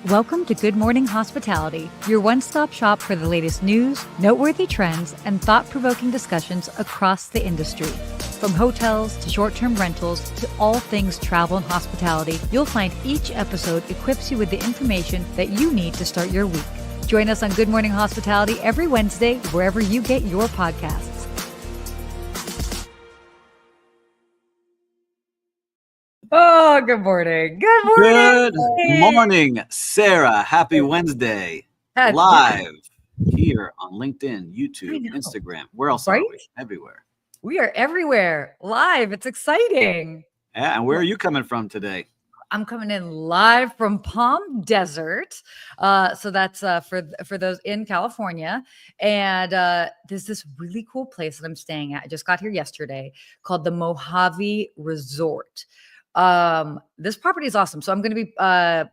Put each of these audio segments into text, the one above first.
Welcome to Good Morning Hospitality, your one-stop shop for the latest news, noteworthy trends, and thought-provoking discussions across the industry. From hotels to short-term rentals to all things travel and hospitality, you'll find each episode equips you with the information that you need to start your week. Join us on Good Morning Hospitality every Wednesday, wherever you get your podcasts. Oh, good morning. Good morning. Good morning, Sarah. Happy Wednesday. Live here on LinkedIn, YouTube, Instagram. Where else are we? Everywhere. We are everywhere. Live. It's exciting. Yeah, and where are you coming from today? I'm coming in live from Palm Desert. So that's for those in California. And there's this really cool place that I'm staying at. I just got here yesterday called the Mojave Resort. This property is awesome. So I'm going to be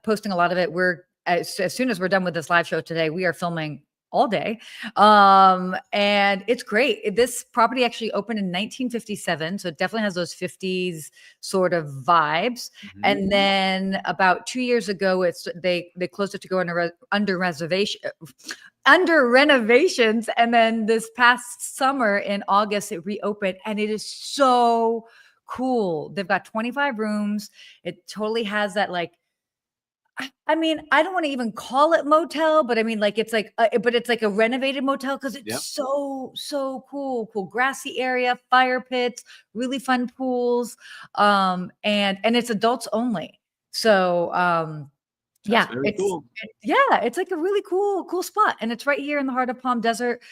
posting a lot of it. We're as soon as we're done with this live show today, we are filming all day. And it's great. This property actually opened in 1957. So it definitely has those 50s sort of vibes. Mm-hmm. And then about 2 years ago, they closed it to go under renovations. And then this past summer in August, it reopened, and it is so cool. They've got 25 rooms. It totally has that, like, I mean, I don't want to even call it motel, but I mean, like, it's like, but it's like a renovated motel because it's so cool. Grassy area, fire pits, really fun pools, and it's adults only. So, it's like a really cool spot, and it's right here in the heart of Palm Desert.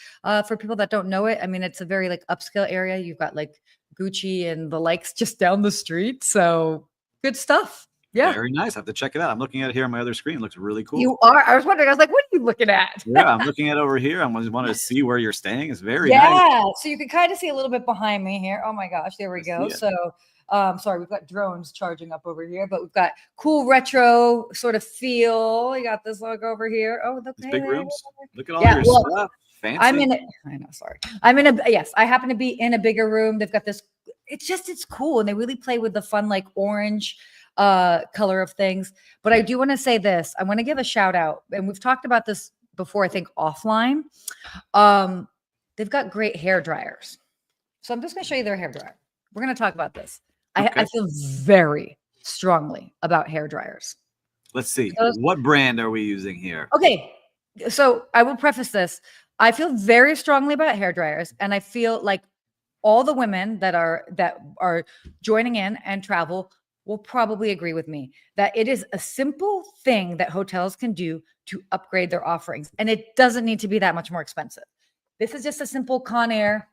For people that don't know it, I mean, it's a very like upscale area. You've got like Gucci and the likes just down the street. So good stuff. Yeah. Very nice. I have to check it out. I'm looking at it here on my other screen. It looks really cool. You are? I was wondering. I was like, what are you looking at? Yeah, I'm looking at it over here. I just wanted to see where you're staying. It's very nice. Yeah. So you can kind of see a little bit behind me here. Oh my gosh. There we go. So sorry, we've got drones charging up over here, but we've got cool retro sort of feel. You got this logo over here. Oh, look, big rooms. Look at all your stuff. Fancy. I happen to be in a bigger room. They've got this, it's cool. And they really play with the fun, like orange color of things. But I do want to say this. I want to give a shout out. And we've talked about this before, I think offline. They've got great hair dryers. So I'm just going to show you their hair dryer. We're going to talk about this. Okay. I feel very strongly about hair dryers. Let's see. What brand are we using here? Okay. So I will preface this. I feel very strongly about hair dryers, and I feel like all the women that are joining in and travel will probably agree with me that it is a simple thing that hotels can do to upgrade their offerings, and it doesn't need to be that much more expensive. This is just a simple Conair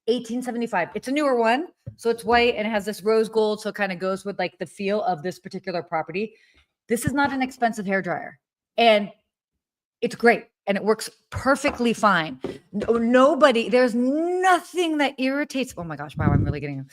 1875. It's a newer one, so it's white and it has this rose gold, so it kind of goes with like the feel of this particular property. This is not an expensive hair dryer, and it's great. And it works perfectly fine. There's nothing that irritates. Oh my gosh, wow, I'm really getting,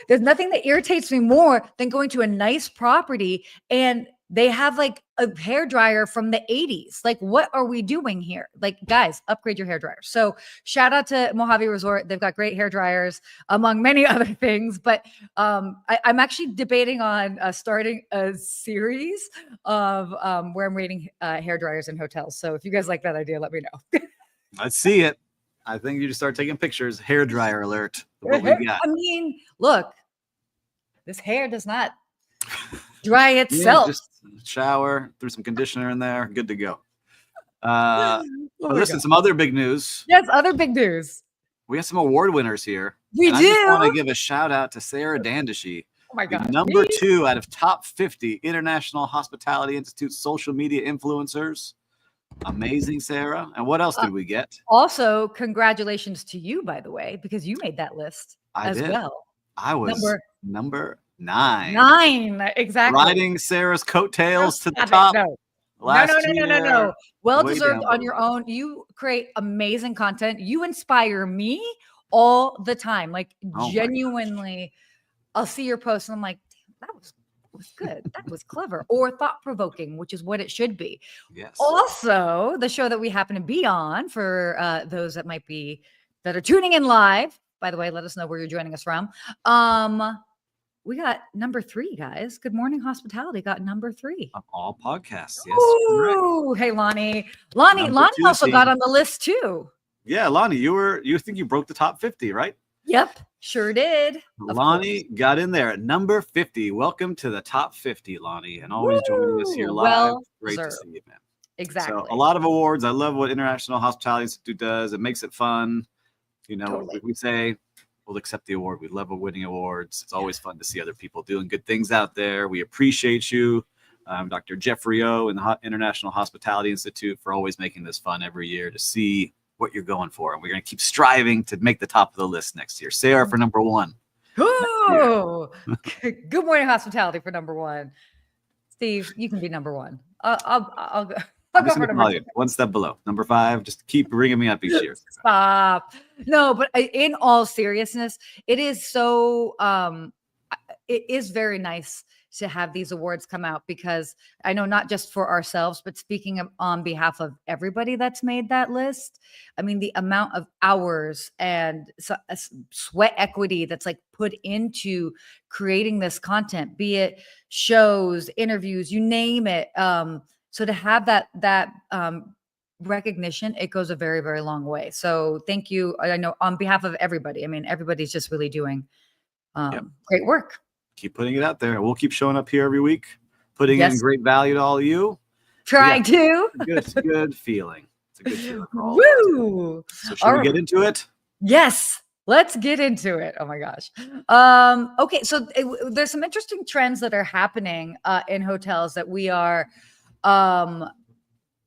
there's nothing that irritates me more than going to a nice property and they have like a hair dryer from the 80s. Like, what are we doing here? Like, guys, upgrade your hair dryer. So shout out to Mojave Resort. They've got great hair dryers, among many other things. But I'm actually debating on starting a series of where I'm rating hair dryers in hotels. So if you guys like that idea, let me know. Let's see it. I think you just start taking pictures. Hair dryer alert. What we got? I mean, look, this hair does not dry itself. Just shower, threw some conditioner in there, good to go. Listen, some other big news. Yes, other big news. We have some award winners here. We do. I just want to give a shout out to Sarah Dandashy. Oh my God. Number 2 out of top 50 International Hospitality Institute social media influencers. Amazing, Sarah. And what else did we get? Also, congratulations to you, by the way, because you made that list as well. I was number 9. 9, exactly. Riding Sarah's coattails to the top. No. Well deserved on your own. You create amazing content. You inspire me all the time. Like, genuinely, I'll see your post and I'm like, damn, that was good. That was clever or thought-provoking, which is what it should be. Yes. Also, the show that we happen to be on for those that are tuning in live, by the way, let us know where you're joining us from. we got number 3, guys. Good Morning Hospitality got number 3 on all podcasts. Yes. Ooh, hey, Lonnie also got on the list too. Yeah, Lonnie, you think you broke the top 50, right? Yep, sure did. Lonnie got in there at number 50. Welcome to the top 50, Lonnie, and always joining us here live. Well Great deserved. to see you, man. Exactly. So a lot of awards. I love what International Hospitality Institute does. It makes it fun. You know, Totally. we say we'll accept the award. We love winning awards. It's always fun to see other people doing good things out there. We appreciate you, Dr. Jeffrey O. and the International Hospitality Institute for always making this fun every year to see what you're going for. And we're going to keep striving to make the top of the list next year. Sarah for number 1. Oh, Good Morning Hospitality for number 1. Steve, you can be number 1. I'll go. I'll go for number 2. One step below. Number 5. Just keep bringing me up each year. Stop. No, but in all seriousness, it is so. It is very nice to have these awards come out because I know not just for ourselves, but speaking on behalf of everybody that's made that list. I mean, the amount of hours and sweat equity that's like put into creating this content, be it shows, interviews, you name it. So to have that recognition, it goes a very, very long way. So thank you. I know on behalf of everybody. I mean, everybody's just really doing great work. Keep putting it out there. We'll keep showing up here every week, putting in great value to all of you. Trying to. It's a good feeling. It's a good feeling for all Woo! So should we get into it? Yes. Let's get into it. Oh my gosh. Okay. So there's some interesting trends that are happening in hotels that we are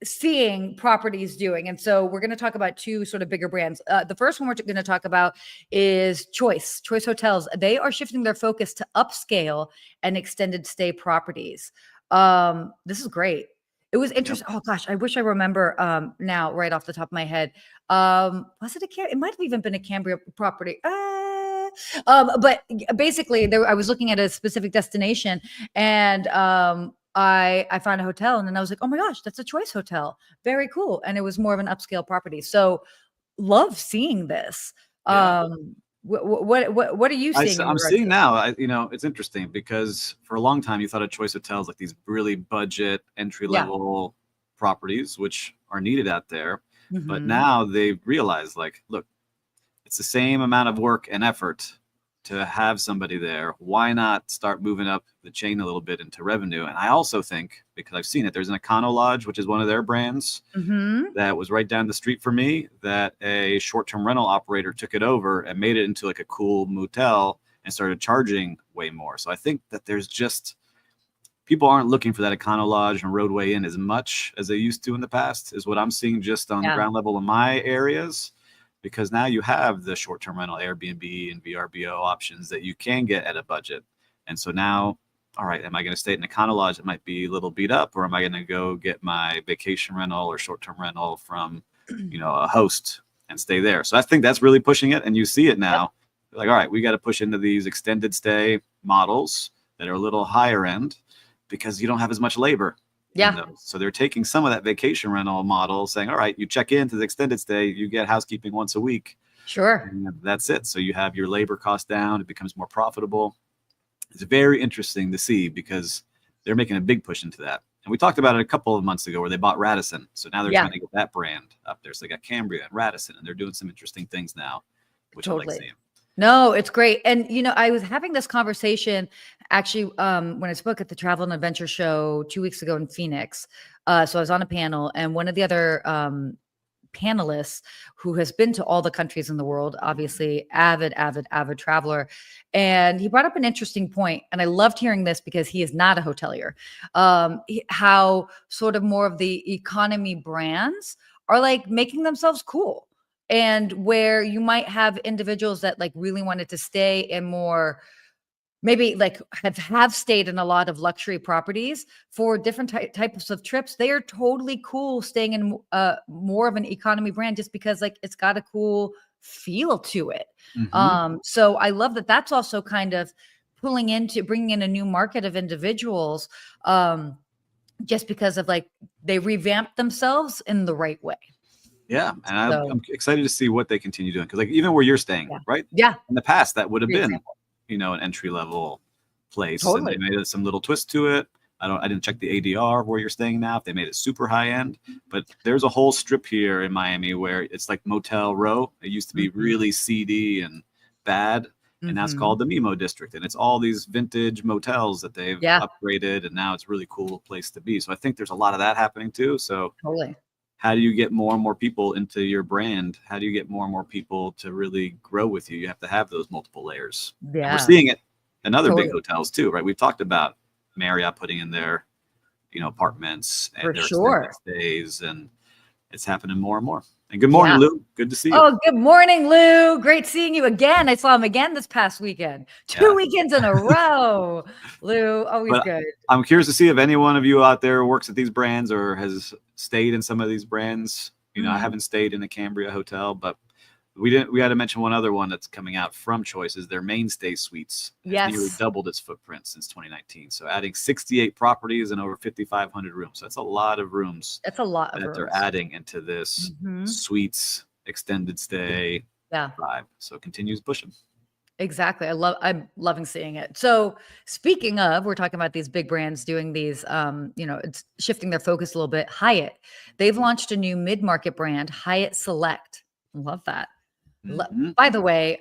seeing properties doing. And so we're going to talk about 2 sort of bigger brands. The first one we're going to talk about is Choice Hotels. They are shifting their focus to upscale and extended stay properties. This is great. It was interesting. Yep. Oh gosh, I wish I remember now right off the top of my head. Was it it might have even been a Cambria property. But basically I was looking at a specific destination and I found a hotel and then I was like, oh my gosh, that's a Choice Hotel. Very cool. And it was more of an upscale property. So love seeing this. Yeah. What are you seeing? I'm seeing now, it's interesting because for a long time you thought of Choice Hotels like these really budget entry level properties, which are needed out there. Mm-hmm. But now they've realized like, look, it's the same amount of work and effort to have somebody there. Why not start moving up the chain a little bit into revenue? And I also think, because I've seen it, there's an Econo Lodge, which is one of their brands that was right down the street from me, that a short-term rental operator took it over and made it into like a cool motel and started charging way more. So I think that there's just, people aren't looking for that Econo Lodge and Roadway Inn as much as they used to in the past, is what I'm seeing just on the ground level in my areas. Because now you have the short-term rental Airbnb and VRBO options that you can get at a budget. And so now, all right, am I going to stay at an Econo Lodge that might be a little beat up, or am I going to go get my vacation rental or short-term rental from, a host and stay there? So I think that's really pushing it. And you see it now. Like, all right, we got to push into these extended stay models that are a little higher end because you don't have as much labor. Yeah. So they're taking some of that vacation rental model, saying, all right, you check into the extended stay, you get housekeeping once a week. Sure. And that's it. So you have your labor cost down. It becomes more profitable. It's very interesting to see because they're making a big push into that. And we talked about it a couple of months ago where they bought Radisson. So now they're trying to get that brand up there. So they got Cambria and Radisson, and they're doing some interesting things now, which I like seeing. No, it's great. And, I was having this conversation actually when I spoke at the Travel and Adventure Show 2 weeks ago in Phoenix. So I was on a panel and one of the other panelists who has been to all the countries in the world, obviously avid traveler. And he brought up an interesting point. And I loved hearing this because he is not a hotelier. How sort of more of the economy brands are like making themselves cool. And where you might have individuals that like really wanted to stay in more, maybe like have stayed in a lot of luxury properties for different types of trips. They are totally cool staying in more of an economy brand just because like it's got a cool feel to it. Mm-hmm. So I love that that's also kind of bringing in a new market of individuals just because of like they revamped themselves in the right way. Yeah, and I'm excited to see what they continue doing because, like, even where you're staying, right? Yeah. In the past, that would have been, an entry level place, and Totally. they made some little twist to it. I didn't check the ADR where you're staying now, if they made it super high end, but there's a whole strip here in Miami where it's like Motel Row. It used to be really seedy and bad, and now it's called the Mimo District, and it's all these vintage motels that they've upgraded, and now it's a really cool place to be. So I think there's a lot of that happening too. So Totally. how do you get more and more people into your brand? How do you get more and more people to really grow with you? You have to have those multiple layers. Yeah. And we're seeing it in other big hotels too, right? We've talked about Marriott putting in their, apartments and their extended stays, and it's happening more and more. And good morning, Lou. Good to see you. Oh, good morning, Lou. Great seeing you again. I saw him again this past weekend. 2 weekends in a row. Lou, always good. I'm curious to see if any one of you out there works at these brands or has stayed in some of these brands. I haven't stayed in a Cambria hotel, but we had to mention one other one that's coming out from Choice is their mainstay suites. It's nearly doubled its footprint since 2019. So adding 68 properties and over 5,500 rooms. So that's a lot of rooms. That's a lot of that rooms they're adding into this suites extended stay vibe. So it continues pushing. Exactly. I'm loving seeing it. So speaking of, we're talking about these big brands doing these, it's shifting their focus a little bit. Hyatt, they've launched a new mid-market brand, Hyatt Select. Love that. By the way,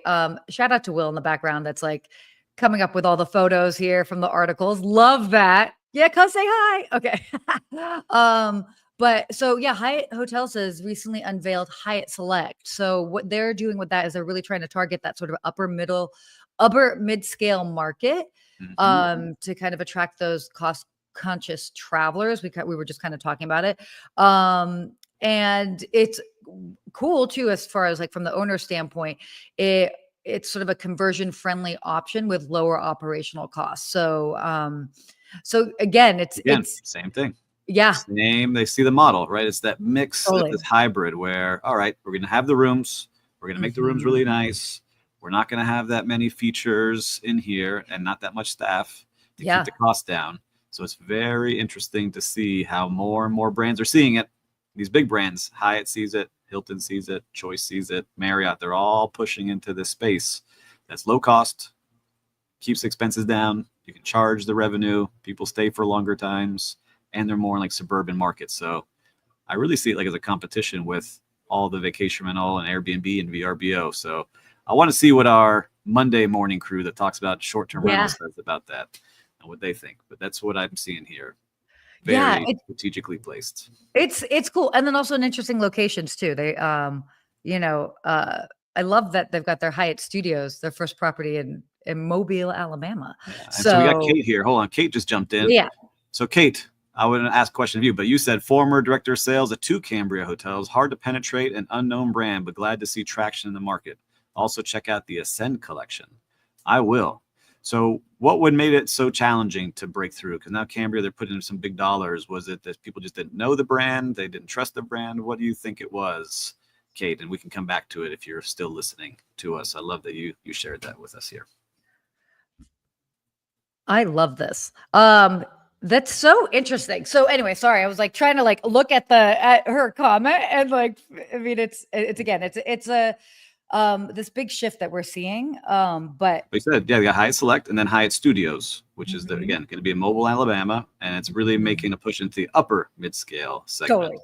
shout out to Will in the background. That's like coming up with all the photos here from the articles. Love that. Yeah. Come say hi. Okay. But so Hyatt Hotels has recently unveiled Hyatt Select. So what they're doing with that is they're really trying to target that sort of upper mid-scale market, to kind of attract those cost-conscious travelers. We were just kind of talking about it. And it's cool too, as far as like from the owner standpoint, it's sort of a conversion friendly option with lower operational costs. So, again, it's same thing. Yeah. They see the model, right? It's that mix of this hybrid where, all right, we're going to have the rooms. We're going to make the rooms really nice. We're not going to have that many features in here and not that much staff to keep the cost down. So it's very interesting to see how more and more brands are seeing it. These big brands, Hyatt sees it, Hilton sees it, Choice sees it, Marriott, they're all pushing into this space that's low cost, keeps expenses down. You can charge the revenue. People stay for longer times, and they're more in like suburban markets. So I really see it like as a competition with all the vacation rental and Airbnb and VRBO. So I want to see what our Monday morning crew that talks about short-term rentals says about that and what they think. But that's what I'm seeing here. Very strategically placed. It's cool. And then also in interesting locations too. They, I love that they've got their Hyatt Studios, their first property in Mobile, Alabama. Yeah. So we got Kate here. Hold on. Kate just jumped in. Yeah. So Kate, I wouldn't ask a question of you, but you said former director of sales at 2 Cambria hotels, hard to penetrate, an unknown brand, but glad to see traction in the market. Also check out the Ascend collection. I will. So what would made it so challenging to break through? Because now Cambria, they're putting in some big dollars. Was it that people just didn't know the brand? They didn't trust the brand? What do you think it was, Kate? And we can come back to it if you're still listening to us. I love that you shared that with us here. I love this. That's so interesting. So anyway, sorry, I was like trying to like look at her comment and like, I mean, it's a this big shift that we're seeing. But we said, they got Hyatt Select and then Hyatt Studios, which is again going to be in Mobile, Alabama, and it's really making a push into the upper mid-scale segment. Totally.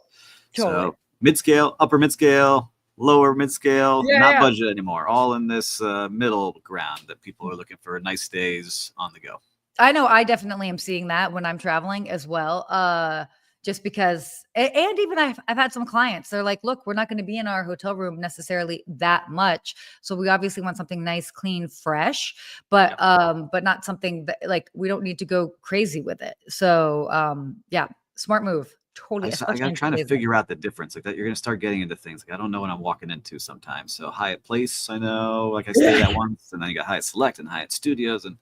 So mid-scale, upper mid-scale, lower mid-scale, not budget anymore. All in this middle ground that people are looking for nice stays on the go. I know I definitely am seeing that when I'm traveling as well. Just because, and even I've had some clients, they're like, look, we're not going to be in our hotel room necessarily that much. So we obviously want something nice, clean, fresh, but not something that like, we don't need to go crazy with it. So smart move. Totally. I'm trying to figure out the difference like that. You're going to start getting into things. Like, I don't know what I'm walking into sometimes. So Hyatt Place, I know, like I stayed at once, and then you got Hyatt Select and Hyatt Studios, and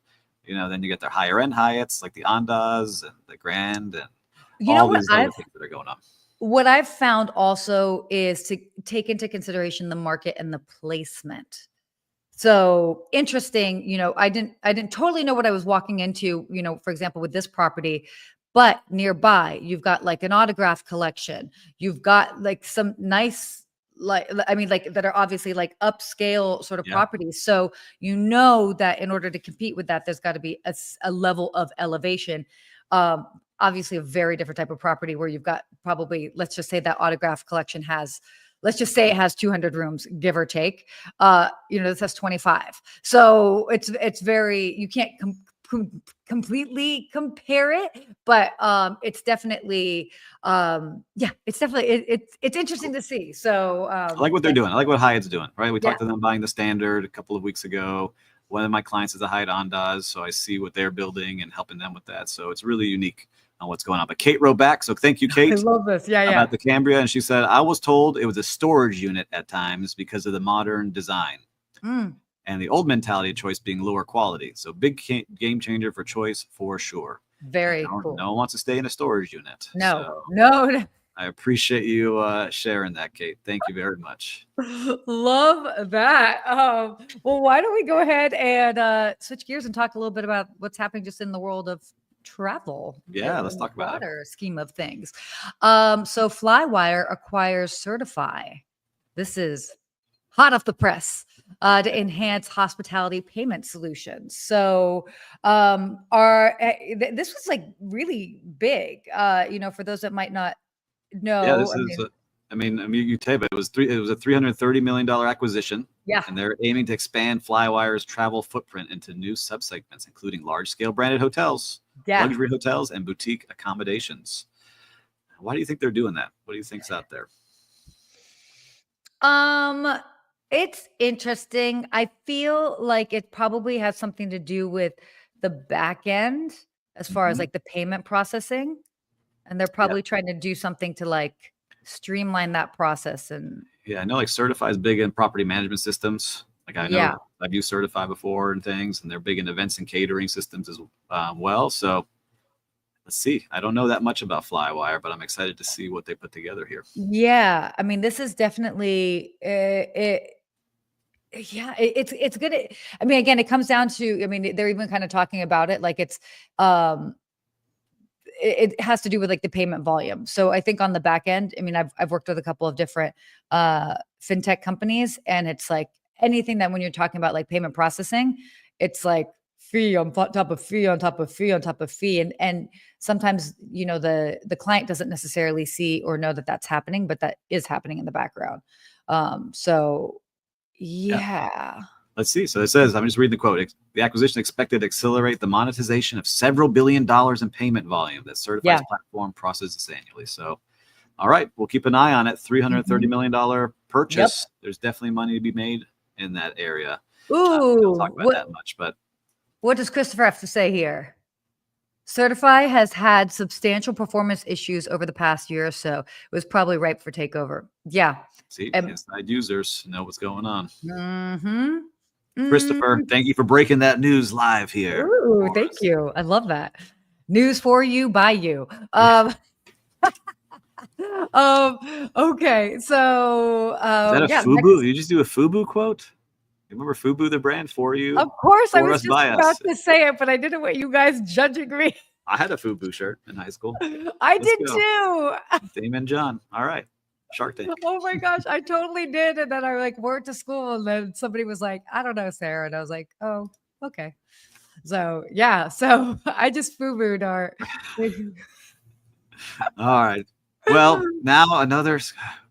then you get their higher end Hyatts like the Andaz and the Grand and all these other things that are going on. What I've found also is to take into consideration the market and the placement. So interesting, I didn't totally know what I was walking into, for example, with this property, but nearby you've got like an autograph collection. You've got like some nice that are obviously like upscale sort of Yeah. properties. So you know that in order to compete with that, there's got to be a level of elevation. Obviously, a very different type of property where you've got probably, let's just say that Autograph Collection has, let's just say it has 200 rooms, give or take. This has 25. So it's very, you can't completely compare it, but it's definitely it's interesting to see. So I like what they're doing. I like what Hyatt's doing, right? We Yeah. talked to them buying the Standard a couple of weeks ago. One of my clients is a Hyatt Andaz, so I see what they're building and helping them with that. So it's really unique on what's going on. But Kate wrote back, so thank you, I Kate, love this. Yeah, about the Cambria, and she said, I was told it was a storage unit at times because of the modern design. And the old mentality of Choice being lower quality. So big game changer for Choice for sure. Very cool. No one wants to stay in a storage unit. No. I appreciate you sharing that, Kate. Thank you very much. Love that. Well, why don't we go ahead and switch gears and talk a little bit about what's happening just in the world of travel? Yeah, let's talk about it. Broader scheme of things. So Flywire acquires Sertifi. This is hot off the press to enhance hospitality payment solutions. So this was like really big, for those that might not know. Yeah, this is, you tell you, it was a $330 million acquisition. Yeah. And they're aiming to expand Flywire's travel footprint into new subsegments, including large-scale branded hotels, luxury hotels, and boutique accommodations. Why do you think they're doing that? What do you think's out there? It's interesting. I feel like it probably has something to do with the back end as far as like the payment processing. And they're probably trying to do something to like streamline that process. And I know like Sertifi is big in property management systems. Like I know I've used Sertifi before and things, and they're big in events and catering systems as well. So let's see. I don't know that much about Flywire, but I'm excited to see what they put together here. Yeah, I mean, this is definitely it's good. I mean, again, it comes down to, they're even kind of talking about it like it's it has to do with like the payment volume. So I think on the back end, I've worked with a couple of different fintech companies, and it's like anything that when you're talking about like payment processing, it's like fee on top of fee on top of fee on top of fee. And sometimes, the client doesn't necessarily see or know that that's happening, but that is happening in the background. Let's see. So it says, I'm just reading the quote. The acquisition expected to accelerate the monetization of several $1 billion in payment volume that Sertifi's platform processes annually. So, all right, we'll keep an eye on it. $330 million purchase. There's definitely money to be made in that area. Ooh, don't talk about that much, but what does Christopher have to say here? Sertifi has had substantial performance issues over the past year or so. It was probably ripe for takeover. Yeah. See, inside users know what's going on. Christopher, thank you for breaking that news live here. Ooh, thank you. I love that. News for you, by you. Okay, so is that a FUBU? Did you just do a FUBU quote? Remember FUBU, the brand? For you? Of course, I was just about to say it, but I didn't want you guys judging me. I had a FUBU shirt in high school. I did too. Damon John. All right. Shark Tank. Oh my gosh, I totally did. And then I like went to school, and then somebody was like, I don't know, Sarah. And I was like, oh, okay. So yeah, so I just FUBU'd our. All right. Well, now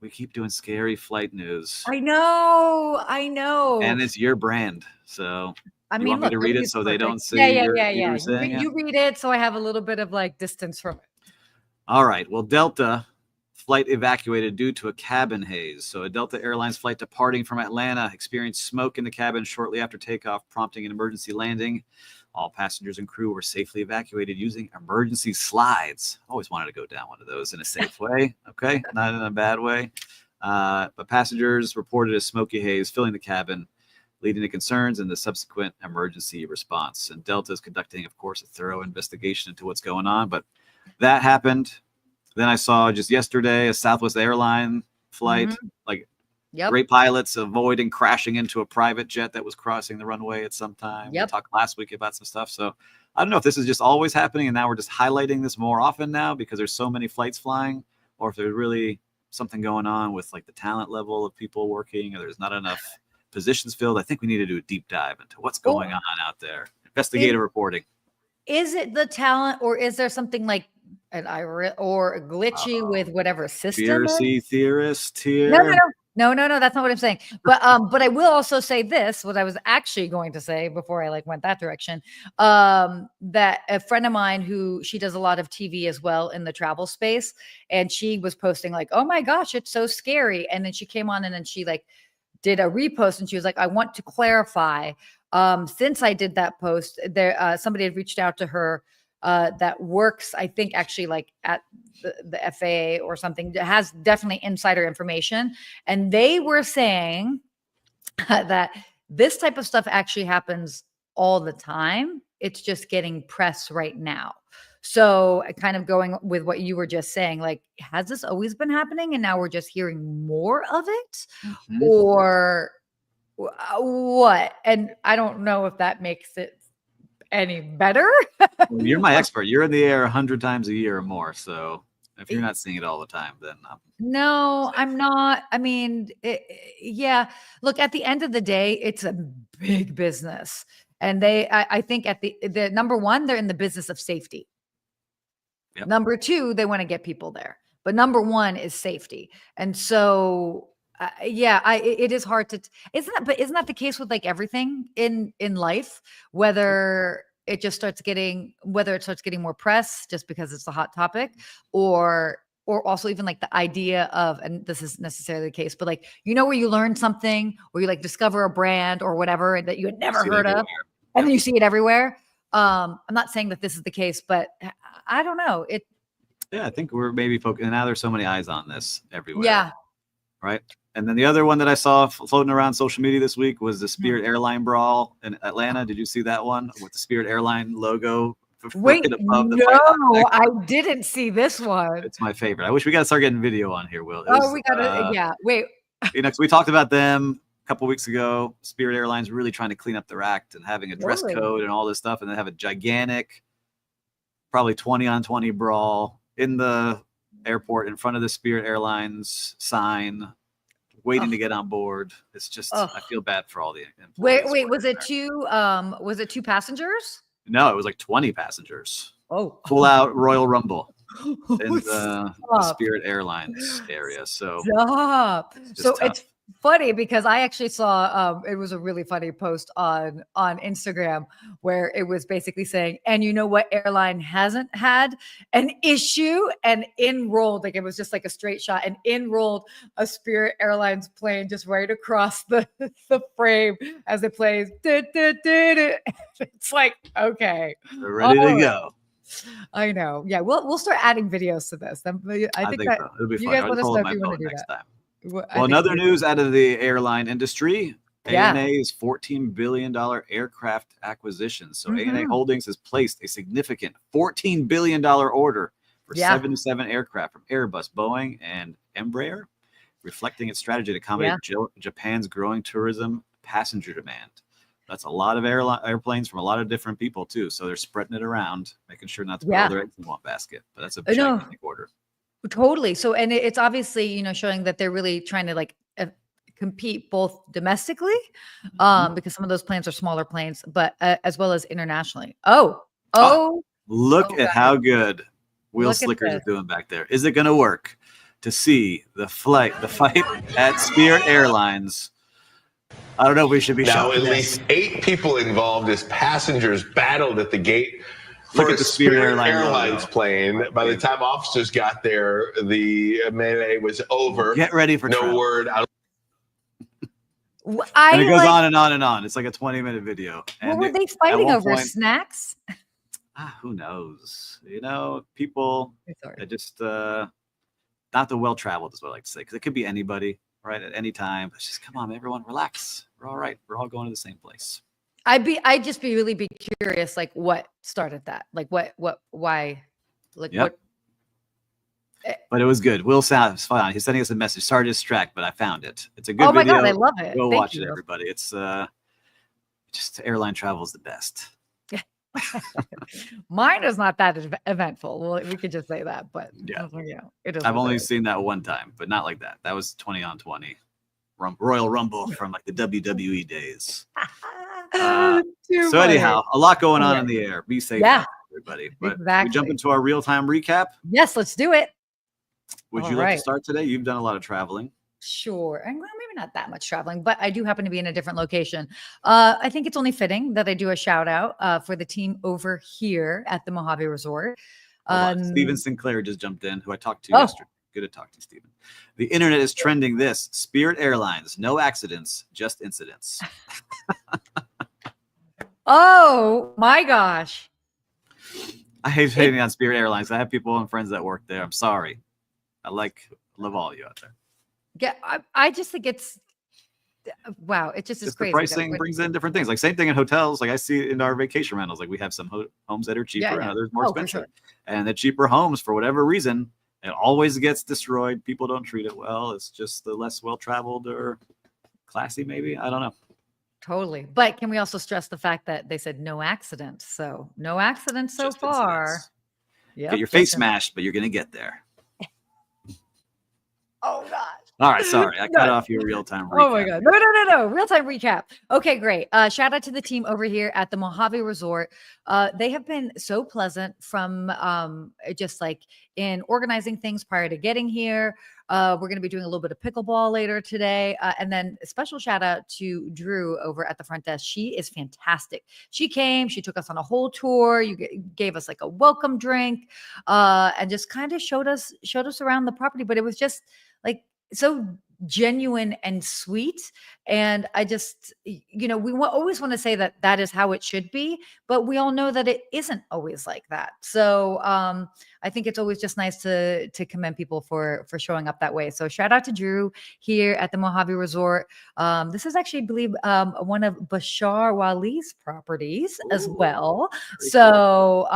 we keep doing scary flight news. I know. And it's your brand. So you want me to read it so they don't see Yeah. You read it so I have a little bit of like distance from it. All right. Well, Delta flight evacuated due to a cabin haze. So a Delta Airlines flight departing from Atlanta experienced smoke in the cabin shortly after takeoff, prompting an emergency landing. All passengers and crew were safely evacuated using emergency slides. Always wanted to go down one of those in a safe way. Okay, not in a bad way. But passengers reported a smoky haze filling the cabin, leading to concerns in the subsequent emergency response. And Delta is conducting, of course, a thorough investigation into what's going on. But that happened. Then I saw just yesterday a Southwest airline flight, great pilots avoiding crashing into a private jet that was crossing the runway at some time. We talked last week about some stuff. So I don't know if this is just always happening and now we're just highlighting this more often now because there's so many flights flying, or if there's really something going on with like the talent level of people working, or there's not enough positions filled. I think we need to do a deep dive into what's going on out there. Investigative reporting. Is it the talent, or is there something like or glitchy with whatever system? Conspiracy theorist here. No, that's not what I'm saying. But I will also say this, what I was actually going to say before I like went that direction. That a friend of mine she does a lot of TV as well in the travel space, and she was posting like, oh my gosh, it's so scary. And then she came on and then she like did a repost, and she was like, I want to clarify. Since I did that post, there somebody had reached out to her that works, I think, actually like at the FAA or something, that has definitely insider information. And they were saying that this type of stuff actually happens all the time. It's just getting press right now. So kind of going with what you were just saying, like, has this always been happening and now we're just hearing more of it? Or what? And I don't know if that makes it any better. Well, you're my expert. You're in the air 100 times a year or more. So if you're not seeing it all the time, then no, I'm not. I mean, yeah. Look, at the end of the day, it's a big business, and I think at the number one, they're in the business of safety. Yep. Number two, they want to get people there, but number one is safety, and so. It is hard to, isn't that the case with like everything in life, whether it starts getting more press just because it's a hot topic, or also even like the idea of, and this isn't necessarily the case, but like, where you learn something or you like discover a brand or whatever that you had never heard of, and then you see it everywhere. I'm not saying that this is the case, but I don't know. I think we're maybe focusing, now there's so many eyes on this everywhere. Yeah. Right. And then the other one that I saw floating around social media this week was the Spirit Airline brawl in Atlanta. Did you see that one with the Spirit Airline logo? Wait, no, I didn't see this one. It's my favorite. I wish we got to start getting video on here, Will. We got to, yeah. Wait. So we talked about them a couple weeks ago. Spirit Airlines really trying to clean up their act and having a dress code and all this stuff, and then have a gigantic, probably 20-on-20 brawl in the airport in front of the Spirit Airlines sign, waiting to get on board. It's just, I feel bad for all the employees. Wait, was it two passengers? No, it was like 20 passengers. Oh, full out Royal Rumble in the Spirit Airlines area. So it's funny because I actually saw it was a really funny post on Instagram where it was basically saying, and you know what airline hasn't had an issue, and enrolled, like it was just like a straight shot, and enrolled a Spirit Airlines plane just right across the frame as it plays. It's like, okay, they're ready to go. I know. Yeah, we'll start adding videos to this. I think that so. It'll be fun. You guys let us know if you want to do next that. Time. Well, another news out of the airline industry, ANA's $14 billion aircraft acquisition. So ANA Holdings has placed a significant $14 billion order for 77 aircraft from Airbus, Boeing, and Embraer, reflecting its strategy to accommodate Japan's growing tourism passenger demand. That's a lot of airplanes from a lot of different people, too. So they're spreading it around, making sure not to put all their eggs in one basket. But that's a gigantic order. Totally. So, and it's obviously, showing that they're really trying to like compete both domestically, because some of those planes are smaller planes, but as well as internationally. Look at how good Will Slickers is doing back there. Is it going to work to see the fight at Spirit Airlines? I don't know if we should be now. At least 8 people involved as passengers battled at the gate. Look at the Spirit Airlines plane. By the time officers got there, the melee was over. Get ready for no word out. And it goes on and on and on. It's like a 20-minute video. What were they fighting over? Snacks? Who knows? People are just not the well-traveled is what I like to say, because it could be anybody, right, at any time. But just come on, everyone, relax. We're all right. We're all going to the same place. I'd just be really curious, like what started that, like why, like what. But it was good. Will sounds fine. He's sending us a message. Sorry to distract, but I found it. It's a good video. Oh my God, I love it. Go watch it, everybody. It's just airline travel is the best. Mine is not that eventful. Well, we could just say that, but Yeah. it is. I've only seen that one time, but not like that. That was 20 on 20. Royal Rumble from like the WWE days. So anyhow, a lot going on in the air. Be safe, everybody. But we jump into our real-time recap. Yes, let's do it. Would you like to start today? You've done a lot of traveling. Sure. And well, maybe not that much traveling, but I do happen to be in a different location. I think it's only fitting that I do a shout out for the team over here at the Mojave Resort. Stephen Sinclair just jumped in, who I talked to yesterday. Good to talk to you, Stephen. The internet is trending this. Spirit Airlines, no accidents, just incidents. Oh my gosh. I hate hating on Spirit Airlines. I have people and friends that work there. I'm sorry. I love all of you out there. Yeah, I just think it's wow. It just is crazy. The pricing brings in different things. Like same thing in hotels. Like I see in our vacation rentals. Like we have some homes that are cheaper and others more expensive. And the cheaper homes, for whatever reason, it always gets destroyed. People don't treat it well. It's just the less well-traveled or classy, maybe. I don't know. Totally. But can we also stress the fact that they said no accidents? So no accidents so far. Get your face smashed, but you're going to get there. Oh, gosh. All right. Sorry. I cut off your real-time recap. Oh, my God. No. Real-time recap. Okay, great. Shout out to the team over here at the Mojave Resort. They have been so pleasant from just like in organizing things prior to getting here. We're going to be doing a little bit of pickleball later today. And then a special shout out to Drew over at the front desk. She is fantastic. She came, she took us on a whole tour. You gave us like a welcome drink and just kind of showed us around the property. But it was just like so genuine and sweet. And I just, we always want to say that that is how it should be, but we all know that it isn't always like that. So I think it's always just nice to commend people for showing up that way. So shout out to Drew here at the Mojave Resort. This is actually, I believe, one of Bashar Wali's properties as well. So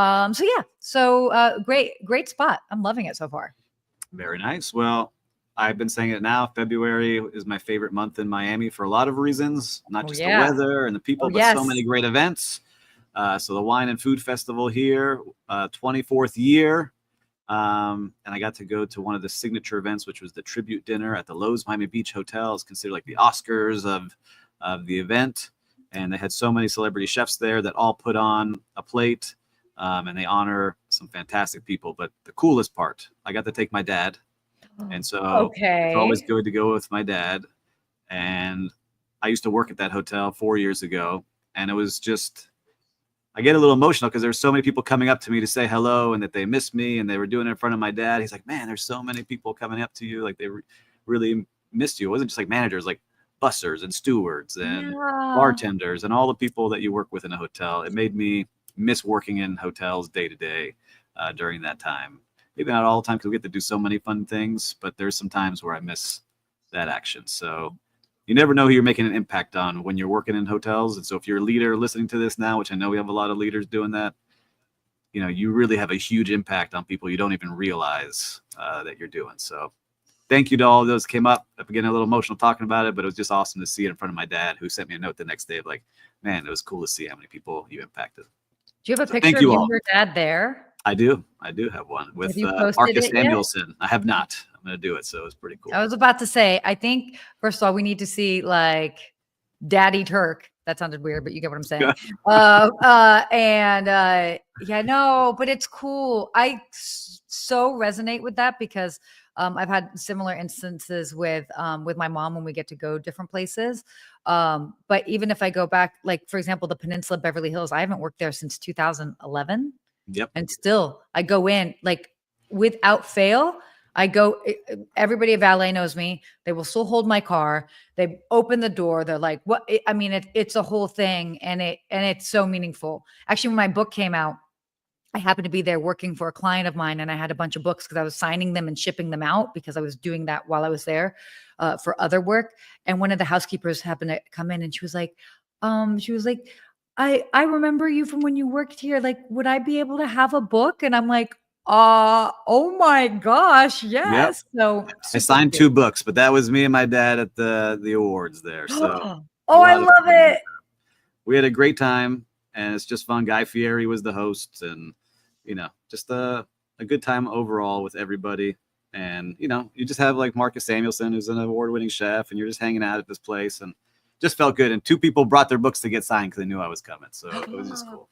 great spot. I'm loving it so far. Very nice. Well, I've been saying it now. February is my favorite month in Miami for a lot of reasons, not just the weather and the people, but so many great events. So the Wine and Food Festival here, 24th year. And I got to go to one of the signature events, which was the tribute dinner at the Lowe's Miami Beach Hotel. It's considered like the Oscars of the event. And they had so many celebrity chefs there that all put on a plate. And they honor some fantastic people. But the coolest part, I got to take my dad. And so it's always good to go with my dad. And I used to work at that hotel 4 years ago. And it was just, I get a little emotional because there's so many people coming up to me to say hello and that they miss me. And they were doing it in front of my dad. He's like, man, there's so many people coming up to you. Like they really missed you. It wasn't just like managers, like bussers and stewards and bartenders and all the people that you work with in a hotel. It made me miss working in hotels day to day during that time. Maybe not all the time because we get to do so many fun things, but there's some times where I miss that action. So you never know who you're making an impact on when you're working in hotels. And so if you're a leader listening to this now, which I know we have a lot of leaders doing that, you really have a huge impact on people you don't even realize that you're doing. So thank you to all of those who came up. I'm getting a little emotional talking about it, but it was just awesome to see it in front of my dad, who sent me a note the next day of like, man, it was cool to see how many people you impacted. Do you have a picture of you and your dad there? I do have one with Marcus Samuelson. I have not. I'm going to do it. So it's pretty cool. I was about to say, I think, first of all, we need to see like Daddy Turk. That sounded weird, but you get what I'm saying. But it's cool. I so resonate with that because I've had similar instances with my mom when we get to go different places. But even if I go back, like, for example, the Peninsula Beverly Hills, I haven't worked there since 2011. Yep. And still I go in like without fail. I go, everybody at valet knows me. They will still hold my car. They open the door. They're like, what? I mean, it's a whole thing. And it's so meaningful. Actually, when my book came out, I happened to be there working for a client of mine. And I had a bunch of books because I was signing them and shipping them out because I was doing that while I was there for other work. And one of the housekeepers happened to come in and she was like, I remember you from when you worked here. Like, would I be able to have a book? And I'm like, oh my gosh, yes. Yep. So I signed 2 books, but that was me and my dad at the awards there. So I love it. We had a great time, and it's just fun. Guy Fieri was the host, and just a good time overall with everybody. And you just have like Marcus Samuelson, who's an award-winning chef, and you're just hanging out at this place, and just felt good. And 2 people brought their books to get signed because they knew I was coming, so it was just cool.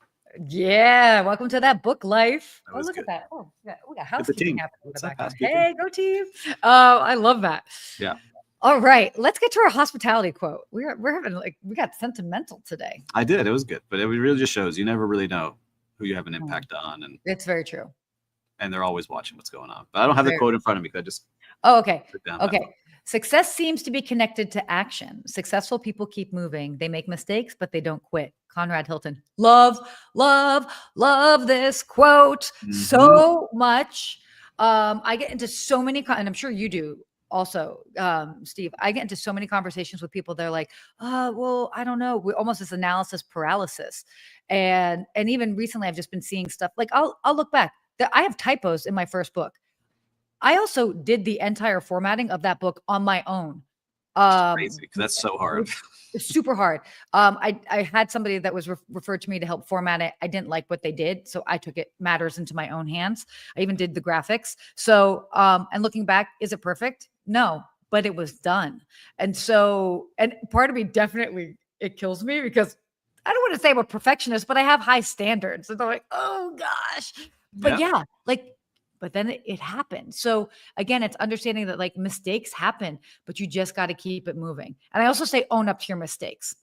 Yeah, welcome to that book life. That Oh, was look good. at that. Oh, we got housekeeping happening in the What's up, background. housekeeping? Hey, go team. I love that. Yeah. All right, let's get to our hospitality quote. We're having we got sentimental today. I did. It was good, but it really just shows you never really know who you have an impact on, and It's very true. they're always watching what's going on. But I don't have the quote in front of me because I just okay. put down Okay. Success seems to be connected to action. Successful people keep moving. They make mistakes, but they don't quit. Conrad Hilton. Love this quote so much. I get into so many, and I'm sure you do also, Steve. I get into so many conversations with people. They're like, well, I don't know. We almost this analysis paralysis. And even recently I've just been seeing stuff like I'll look back. I have typos in my first book. I also did the entire formatting of that book on my own. crazy because that's so hard. It's super hard. I had somebody that was referred to me to help format it. I didn't like what they did, so I took matters into my own hands. I even did the graphics. So, and looking back, is it perfect? No, but it was done. And so, and part of me definitely, it kills me because I don't want to say I'm a perfectionist, but I have high standards. And I'm like, oh gosh. But yeah, but then it happened. So again, it's understanding that like mistakes happen, but you just got to keep it moving. And I also say own up to your mistakes.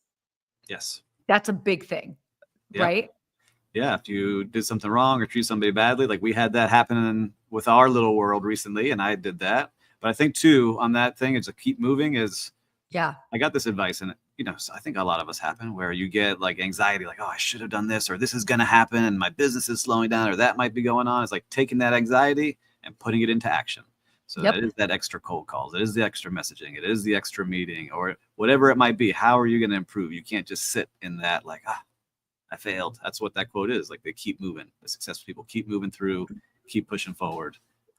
Yes. That's a big thing, right? Yeah. If you did something wrong or treat somebody badly, like we had that happen with our little world recently, and I did that. But I think too, on that thing is to keep moving I got this advice, and so I think a lot of us happen where you get like anxiety, like, oh, I should have done this, or this is going to happen, and my business is slowing down, or that might be going on. It's like taking that anxiety and putting it into action. So that is that extra cold calls. It is the extra messaging. It is the extra meeting, or whatever it might be. How are you going to improve? You can't just sit in that like, I failed. That's what that quote is. Like they keep moving. The successful people keep moving through, keep pushing forward.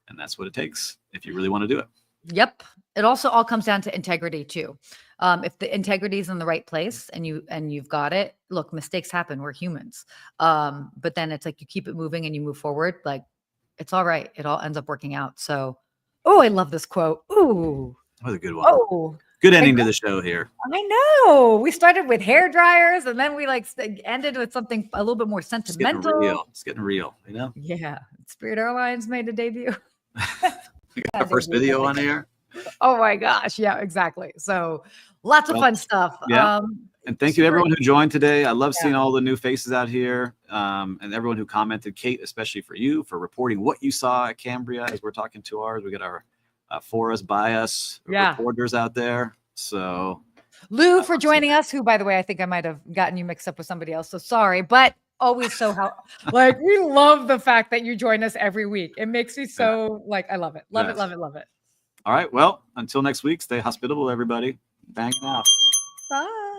And that's what it takes if you really want to do it. Yep. It also all comes down to integrity too. If the integrity is in the right place and you've got it, look, mistakes happen. We're humans. But then it's like you keep it moving and you move forward. Like it's all right. It all ends up working out. So, I love this quote. Ooh, that was a good one. Oh, good ending to the show here. I know. We started with hair dryers and then we ended with something a little bit more sentimental. It's getting real, Yeah. Spirit Airlines made a debut. We got our first video on air. Oh my gosh. Yeah, exactly. So lots of fun stuff. Yeah. And thank you everyone who joined today. I love seeing all the new faces out here, and everyone who commented. Kate, especially for you, for reporting what you saw at Cambria as we're talking to ours. We got our for us, by us reporters out there. So Lou for joining us, who, by the way, I think I might have gotten you mixed up with somebody else. So sorry, but always so we love the fact that you join us every week. It makes me so I love it. Love it. All right. Well, until next week, stay hospitable, everybody. Bang out. Bye.